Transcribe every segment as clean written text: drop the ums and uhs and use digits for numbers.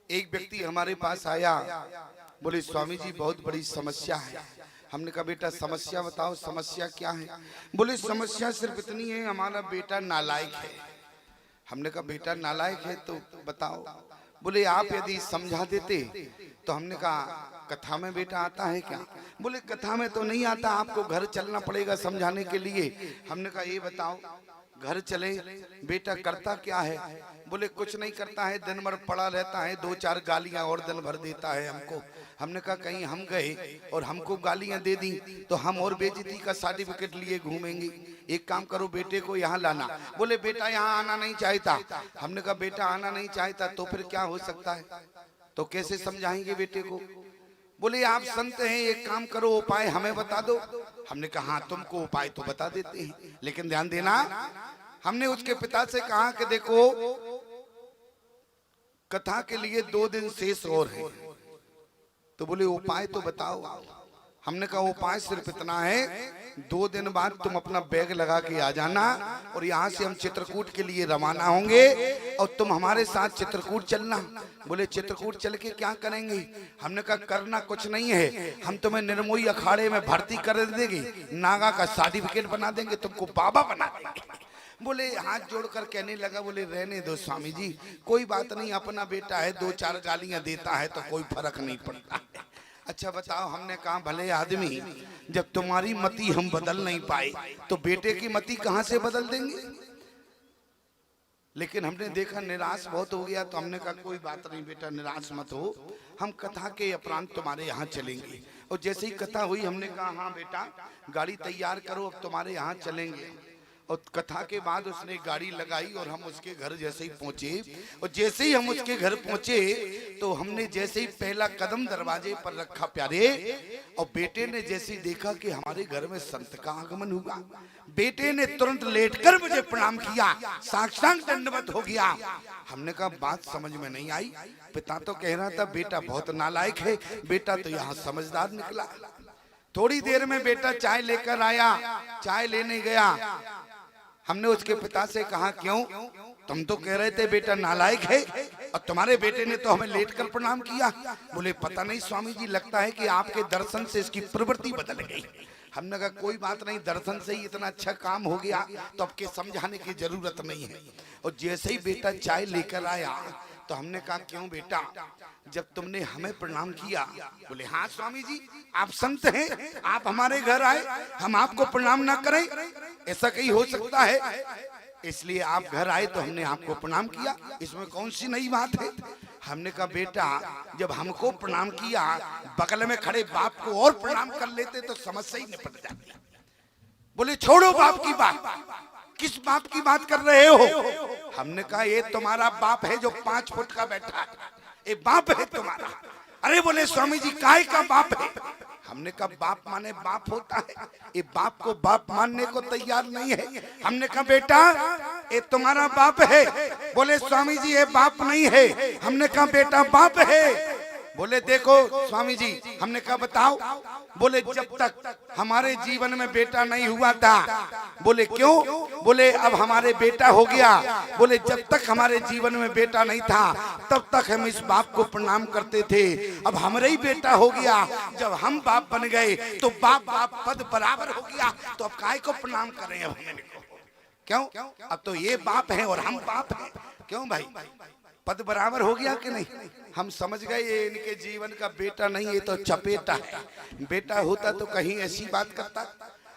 एक व्यक्ति हमारे पास आया, बोले स्वामी जी बहुत बड़ी समस्या है। हमने कहा बेटा समस्या बताओ, समस्या क्या है? बोले समस्या सिर्फ इतनी है, हमारा बेटा नालायक है। हमने कहा बेटा नालायक है तो बताओ। बोले आप यदि समझा देते तो। हमने कहा कथा में बेटा आता है क्या? बोले कथा में तो नहीं आता, आपको घर चलना पड़ेगा समझाने के लिए। हमने कहा ये बताओ घर चले, बेटा करता क्या है? बोले कुछ नहीं करता है, दिन भर पड़ा रहता है, दो चार गालियां और दिन भर देता है हमको। हमने कहा कहीं हम गए और हमको गालियां दे दी तो हम और बेइज्जती का सर्टिफिकेट लिए घूमेंगे। एक काम करो बेटे को यहाँ लाना। बोले बेटा यहाँ आना नहीं चाहता। हमने कहा बेटा आना नहीं चाहता तो फिर क्या हो सकता है, तो कैसे समझाएंगे बेटे को? बोले आप संत हैं, एक काम करो उपाय हमें बता दो। हमने कहा हाँ तुमको उपाय तो बता देते हैं, लेकिन ध्यान देना हमने उसके पिता से कहा कि देखो कथा के लिए 2 दिन शेष और है, तो बोले उपाय तो बताओ। हमने कहा उपाय सिर्फ इतना है, 2 दिन बाद तुम अपना बैग लगा के आ जाना और यहाँ से हम चित्रकूट के लिए रवाना होंगे और तुम हमारे साथ चित्रकूट चलना। बोले चित्रकूट चल के क्या करेंगे? हमने कहा करना कुछ नहीं है, हम तुम्हें निर्मोही अखाड़े में भर्ती कर देंगे, नागा का सर्टिफिकेट बना देंगे, तुमको बाबा बना देंगे। बोले हाथ जोड़कर कहने लगा, बोले रहने दो स्वामी जी, कोई बात नहीं, अपना बेटा है, 2-4 गालियां देता है तो कोई फर्क नहीं पड़ता। अच्छा बताओ। हमने कहा भले आदमी, जब तुम्हारी मति हम बदल नहीं पाए तो बेटे की मति कहां से बदल देंगे? लेकिन हमने देखा निराश बहुत हो गया, तो हमने कहा कोई बात नहीं बेटा निराश मत हो, हम कथा के उपरांत तुम्हारे यहाँ चलेंगे। और जैसे ही कथा हुई हमने कहा हाँ बेटा गाड़ी तैयार करो, अब तुम्हारे यहाँ चलेंगे। और कथा के बाद उसने गाड़ी लगाई और हम उसके घर जैसे ही पहुंचे, और जैसे ही हम उसके घर पहुंचे तो हमने जैसे ही पहला कदम दरवाजे पर रखा प्यारे, और बेटे ने जैसे ही देखा कि हमारे घर में संत का आगमन हुआ, बेटे ने तुरंत लेटकर मुझे प्रणाम किया, साष्टांग दंडवत हो गया। हमने कहा बात समझ में नहीं आई। पिता तो कह रहा था बेटा बहुत नालायक है, बेटा तो यहाँ समझदार निकला। थोड़ी देर में बेटा चाय लेकर आया, चाय लेने गया। हमने उसके पिता से कहा क्यों, तुम तो कह रहे थे बेटा नालायक है और तुम्हारे बेटे ने तो हमें लेटकर प्रणाम किया। बोले पता नहीं स्वामी जी, लगता है कि आपके दर्शन से इसकी प्रवृत्ति बदल गई। हमने कहा कोई बात नहीं, दर्शन से ही इतना अच्छा काम हो गया तो अब के समझाने की जरूरत नहीं है। और जैसे ही बेटा चाय लेकर आया तो हमने कहा क्यों बेटा, जब तुमने हमें प्रणाम किया? बोले हाँ स्वामी जी, आप संत हैं, आप हमारे घर आए, हम आपको प्रणाम ना करें, ऐसा कहीं हो सकता है? इसलिए आप घर आए तो हमने आपको प्रणाम किया, इसमें कौन सी नई बात है? हमने कहा बेटा जब हमको प्रणाम किया, बगल में खड़े बाप को और प्रणाम कर लेते तो समस्या ही निपट जाती। बोले छोड़ो बाप की बात, किस बाप की बात कर रहे हो? हमने कहा ये तुम्हारा बाप है जो 5 फुट का बैठा है, ये बाप है तुम्हारा। अरे बोले स्वामी जी काय का बाप है? हमने कहा बाप माने बाप होता है, ये बाप को बाप मानने को तैयार नहीं है। हमने कहा बेटा ये तुम्हारा बाप है। बोले स्वामी जी ये बाप नहीं है। हमने कहा बेटा बाप है। बोले देखो स्वामी जी, हमने कहा बताओ। बोले जब तक हमारे जीवन में बेटा नहीं हुआ था। बोले क्यों? बोले अब हमारे बेटा हो गया। बोले जब तक हमारे जीवन में बेटा नहीं था तब तक हम इस बाप को प्रणाम करते थे, अब हमारा ही बेटा हो गया, जब हम बाप बन गए तो बाप बाप पद बराबर हो गया, तो अब काय को प्रणाम करें? अब क्यों? अब तो ये बाप है और हम बाप हैं। क्यों भाई, पद बराबर हो गया कि नहीं? हम समझ गए ये इनके जीवन का बेटा नहीं, ये तो चपेटा है। बेटा होता तो कहीं ऐसी बात करता।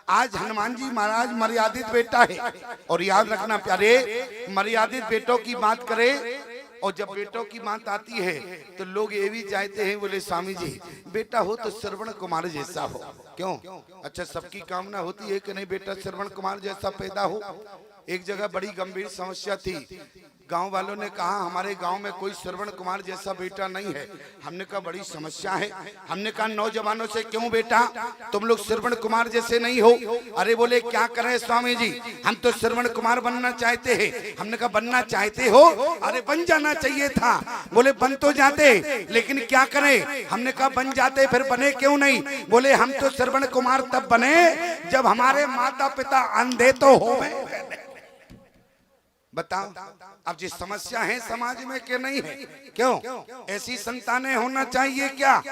आज हनुमान जी महाराज मर्यादित बेटा है, और याद रखना प्यारे, मर्यादित बेटों की बात करे और जब बेटों की बात आती है तो लोग ये भी चाहते हैं, बोले स्वामी जी बेटा हो तो श्रवण कुमार जैसा हो। क्यों? अच्छा सबकी कामना होती है कि नहीं बेटा श्रवण कुमार जैसा पैदा हो। एक जगह बड़ी गंभीर समस्या थी, गांव वालों ने कहा हमारे गांव में कोई श्रवण कुमार जैसा बेटा नहीं है। हमने कहा बड़ी समस्या है। हमने कहा नौजवानों से क्यों बेटा तुम लोग श्रवण कुमार जैसे नहीं हो? अरे बोले क्या करें स्वामी जी, हम तो श्रवण कुमार बनना चाहते हैं। हमने कहा बनना चाहते हो? अरे बन जाना चाहिए था। बोले बन तो जाते, लेकिन क्या करें? हमने कहा बन जाते, फिर बने क्यों नहीं? बोले हम तो श्रवण कुमार तब बने जब हमारे माता पिता अंधे तो हो गए। बताओ अब जी समस्या है समाज में कि नहीं है? क्यों ऐसी संतानें होना चाहिए क्या?